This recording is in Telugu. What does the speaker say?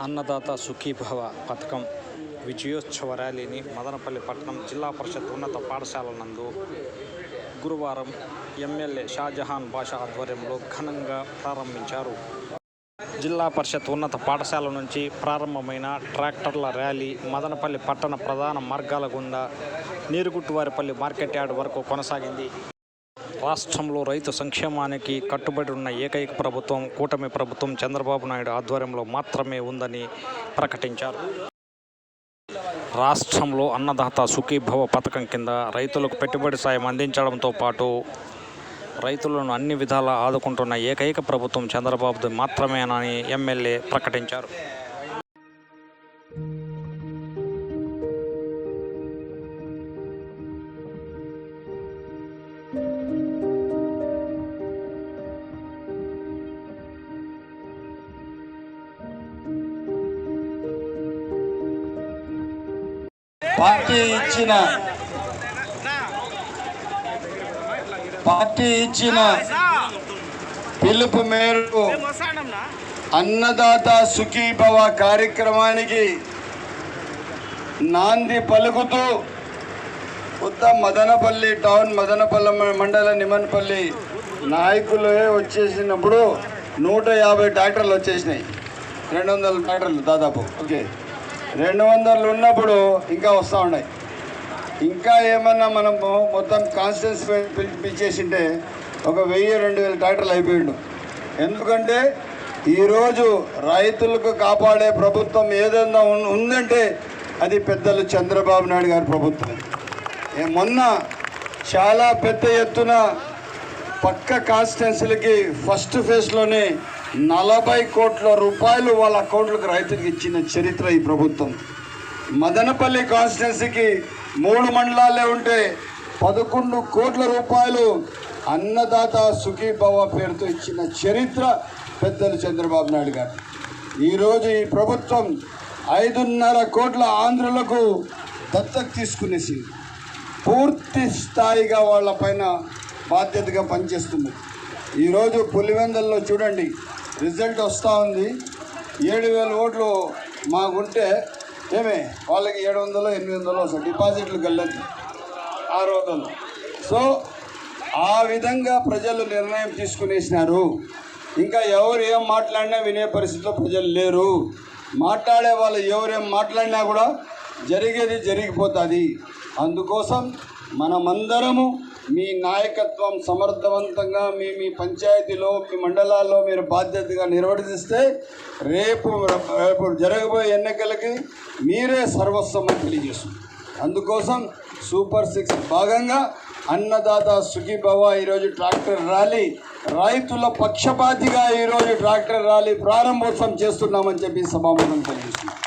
అన్నదాత సుఖీభవ పథకం విజయోత్సవ ర్యాలీని మదనపల్లి పట్టణం జిల్లా పరిషత్ ఉన్నత పాఠశాల నందు గురువారం ఎమ్మెల్యే షాజహాన్ బాషా ఆధ్వర్యంలో ఘనంగా ప్రారంభించారు. జిల్లా పరిషత్ ఉన్నత పాఠశాల నుంచి ప్రారంభమైన ట్రాక్టర్ల ర్యాలీ మదనపల్లి పట్టణ ప్రధాన మార్గాల గుండా నీరుగుట్టువారిపల్లి మార్కెట్ యార్డ్ వరకు కొనసాగింది. రాష్ట్రంలో రైతు సంక్షేమానికి కట్టుబడి ఉన్న ఏకైక ప్రభుత్వం కూటమి ప్రభుత్వం చంద్రబాబు నాయుడు ఆధ్వర్యంలో మాత్రమే ఉందని ప్రకటించారు. రాష్ట్రంలో అన్నదాత సుఖీభవ పథకం కింద రైతులకు పెట్టుబడి సాయం అందించడంతో పాటు రైతులను అన్ని విధాలా ఆదుకుంటున్న ఏకైక ప్రభుత్వం చంద్రబాబుది మాత్రమేనని ఎమ్మెల్యే ప్రకటించారు. పార్టీ ఇచ్చిన పిలుపు మేరకు అన్నదాత సుఖీభవ కార్యక్రమానికి నాంది పలుకుతూ మదనపల్లి టౌన్, మదనపల్లి మండల నిమన్పల్లి నాయకులే వచ్చేసినప్పుడు 150 ట్రాక్టర్లు వచ్చేసినాయి. 200 ట్రాక్టర్లు దాదాపు. ఓకే, 200 ఉన్నప్పుడు ఇంకా వస్తూ ఉన్నాయి. ఇంకా ఏమన్నా మనము మొత్తం కాన్స్టిట్యూన్సీ పిలిచేసింటే ఒక 1000-2000 ట్రాక్టర్లు అయిపోయిండు. ఎందుకంటే ఈరోజు రైతులకు కాపాడే ప్రభుత్వం ఏదైనా ఉందంటే అది పెద్దలు చంద్రబాబు నాయుడు గారి ప్రభుత్వం. మొన్న చాలా పెద్ద ఎత్తున పక్క కాన్స్టిట్యున్సీలకి ఫస్ట్ ఫేజ్లోనే 40 కోట్ల రూపాయలు వాళ్ళ అకౌంట్లకు రైతులకు ఇచ్చిన చరిత్ర ఈ ప్రభుత్వం. మదనపల్లి కాన్స్టిట్యున్సీకి 3 మండలాలే ఉంటే 11 కోట్ల రూపాయలు అన్నదాత సుఖీభవ పేరుతో ఇచ్చిన చరిత్ర పెద్దలు చంద్రబాబు నాయుడు గారు. ఈరోజు ఈ ప్రభుత్వం 5.5 కోట్ల ఆంధ్రులకు దత్తత తీసుకునేసి పూర్తి స్థాయిగా వాళ్ళపైన బాధ్యతగా పనిచేస్తుంది. ఈరోజు పులివెందల్లో చూడండి, రిజల్ట్ వస్తూ ఉంది. 7,000 ఓట్లు మాకుంటే వాళ్ళకి 700-800 వస్తాయి. డిపాజిట్లు గల్లది 600. సో ఆ విధంగా ప్రజలు నిర్ణయం తీసుకునేసినారు. ఇంకా ఎవరు ఏం మాట్లాడినా వినే పరిస్థితిలో ప్రజలు లేరు. మాట్లాడే వాళ్ళు ఎవరేం మాట్లాడినా కూడా జరిగేది జరిగిపోతుంది. అందుకోసం మనమందరము మీ నాయకత్వం సమర్థవంతంగా మీ పంచాయతీలో, మీ మండలాల్లో మీరు బాధ్యతగా నిర్వర్తిస్తే రేపు జరగబోయే ఎన్నికలకి మీరే సర్వస్వం అని తెలియజేస్తుంది. అందుకోసం సూపర్ 6 భాగంగా అన్నదాత సుఖీభవ ఈరోజు ట్రాక్టర్ ర్యాలీ, రైతుల పక్షపాతిగా ఈరోజు ట్రాక్టర్ ర్యాలీ ప్రారంభోత్సవం చేస్తున్నామని చెప్పి సభాముఖం తెలియజేస్తున్నాం.